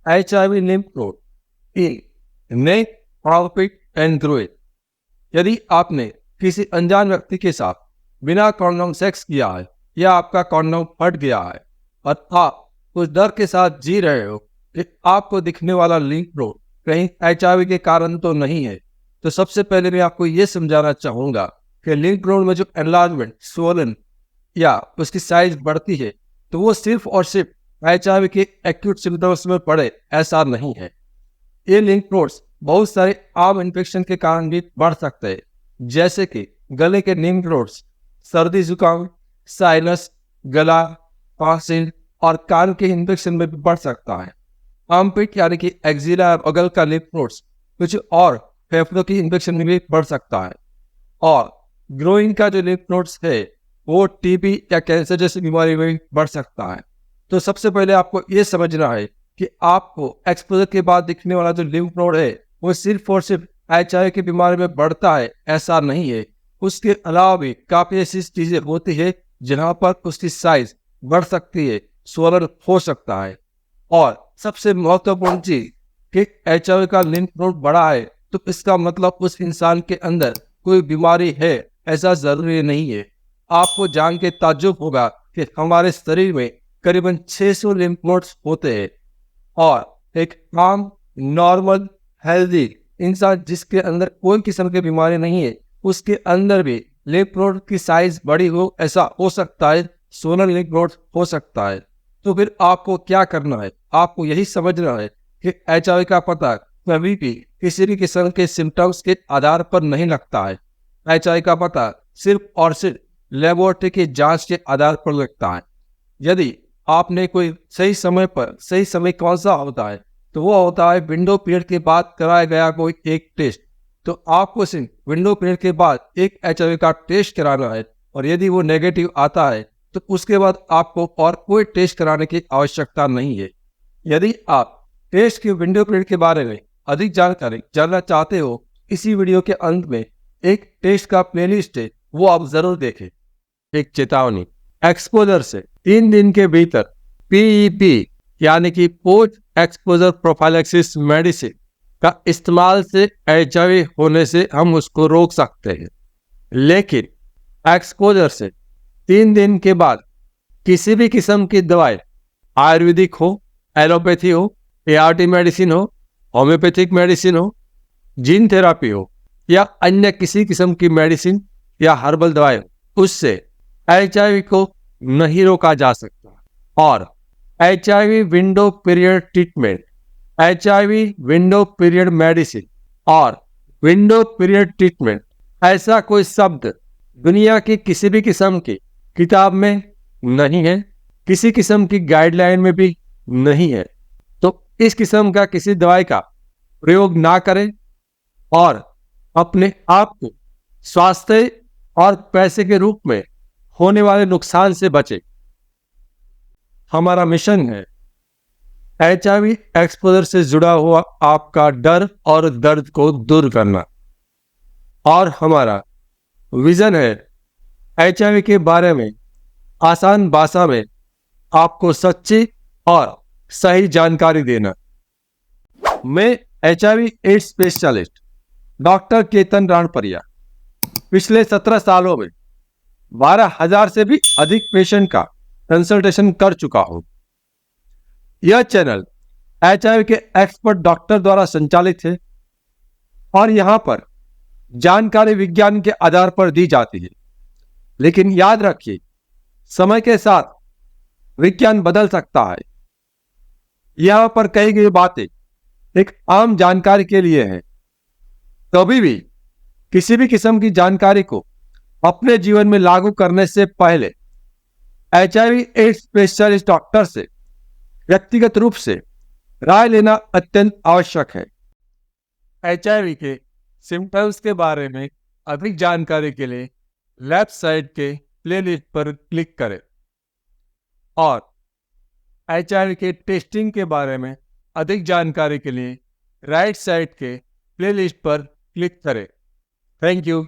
HIV lymph node in neck, armpit and groin। यदि आपने किसी अनजान व्यक्ति के साथ बिना कॉन्डोम सेक्स किया है या आपका कॉन्डोम फट गया है और आप उस डर के साथ जी रहे हो कि आपको दिखने वाला लिंफ नोड कहीं HIV के कारण तो नहीं है, तो सबसे पहले मैं आपको ये समझाना चाहूंगा कि लिंफ नोड में जो एनलार्जमेंट, स्वोलन या उसकी साइज बढ़ती है तो वो सिर्फ और सिर्फ HIV के एक्यूट सिम्टम्स में पड़े ऐसा नहीं है। ये लिंफ नोड्स बहुत सारे आम इन्फेक्शन के कारण भी बढ़ सकते हैं, जैसे कि गले के लिंफ नोड्स, सर्दी जुकाम, साइनस, गला, टॉन्सिल और कान के इन्फेक्शन में भी बढ़ सकता है। आर्मपिट यानी कि एक्जिला और बगल का लिंफ नोड्स कुछ और फेफड़ों की इन्फेक्शन में भी बढ़ सकता है। और ग्रोइन का जो लिंफ नोड्स है वो टीबी या कैंसर जैसी बीमारी में भी बढ़ सकता है। तो सबसे पहले आपको ये समझना है कि आपको एक्सपोजर के बाद दिखने वाला जो लिम्फ नोड है वो सिर्फ और सिर्फ HIV की बीमारी में बढ़ता है ऐसा नहीं है। उसके अलावा भी काफी ऐसी चीजें होती है जहां पर उसकी साइज बढ़ सकती है, स्वोलन हो सकता है। और सबसे महत्वपूर्ण चीज कि HIV का लिम्फ नोड बड़ा है तो इसका मतलब उस इंसान के अंदर कोई बीमारी है ऐसा जरूरी नहीं है। आपको जान के ताज्जुब होगा कि हमारे शरीर में करीबन 600 लिम्फ नोड्स होते हैं और एक आम, नॉर्मल, हेल्दी इंसान जिसके अंदर कोई किस्म की बीमारी नहीं है उसके अंदर भी लिम्फ नोड की साइज बड़ी हो ऐसा हो सकता है, सोलर लिम्फ नोड हो सकता है। तो फिर आपको क्या करना है? आपको यही समझना है कि HIV का पता कभी भी किसी भी किस्म के सिम्टम्स के आधार पर नहीं लगता है। HIV का पता सिर्फ और सिर्फ लेबोरेटरी की जांच के आधार पर लगता है। यदि आपने कोई सही समय कौन सा होता है तो वो होता है विंडो पीरियड के बाद कराया गया कोई एक टेस्ट। तो आपको सिर्फ विंडो पीरियड के बाद एक HIV का टेस्ट कराना है और यदि वो नेगेटिव आता है तो उसके बाद आपको और कोई टेस्ट कराने की आवश्यकता नहीं है। यदि आप टेस्ट के विंडो पीरियड के बारे में अधिक जानकारी जानना चाहते हो, इसी वीडियो के अंत में एक टेस्ट का प्लेलिस्ट है वो आप जरूर देखें। एक चेतावनी, एक्सपोजर से 3 दिन के भीतर PEP यानी कि पोस्ट एक्सपोजर प्रोफाइलैक्सिस मेडिसिन का इस्तेमाल से HIV होने से हम उसको रोक सकते हैं। लेकिन एक्सपोजर से 3 दिन के बाद किसी भी किस्म की दवाई, आयुर्वेदिक हो, एलोपैथी हो, ART मेडिसिन हो, होम्योपैथिक मेडिसिन हो, जीन थेरापी हो या अन्य किसी किस्म की मेडिसिन या हर्बल दवाई हो, उससे HIV को नहीं रोका जा सकता। और HIV window period treatment, HIV window period medicine और विंडो पीरियड ट्रीटमेंट ऐसा कोई शब्द दुनिया की किसी भी किस्म की किताब में नहीं है, किसी किस्म की गाइडलाइन में भी नहीं है। तो इस किस्म का किसी दवाई का प्रयोग ना करें और अपने आप को स्वास्थ्य और पैसे के रूप में होने वाले नुकसान से बचे। हमारा मिशन है HIV एक्सपोजर से जुड़ा हुआ आपका डर और दर्द को दूर करना, और हमारा विजन है HIV के बारे में आसान भाषा में आपको सच्ची और सही जानकारी देना। मैं HIV AIDS specialist doctor Ketan Ranpariya पिछले 17 सालों में 12,000 से भी अधिक पेशेंट का कंसल्टेशन कर चुका हूं। यह चैनल HIV के एक्सपर्ट डॉक्टर द्वारा संचालित है और यहां पर जानकारी विज्ञान के आधार पर दी जाती है। लेकिन याद रखिए, समय के साथ विज्ञान बदल सकता है। यहां पर कही गई बातें एक आम जानकारी के लिए है। कभी भी किसी भी किस्म की जानकारी को अपने जीवन में लागू करने से पहले HIV एड्स स्पेशलिस्ट डॉक्टर से व्यक्तिगत रूप से राय लेना अत्यंत आवश्यक है। HIV के सिम्टम्स के बारे में अधिक जानकारी के लिए लेफ्ट साइड के प्लेलिस्ट पर क्लिक करें और HIV के टेस्टिंग के बारे में अधिक जानकारी के लिए राइट साइड के प्लेलिस्ट पर क्लिक करें। Thank you.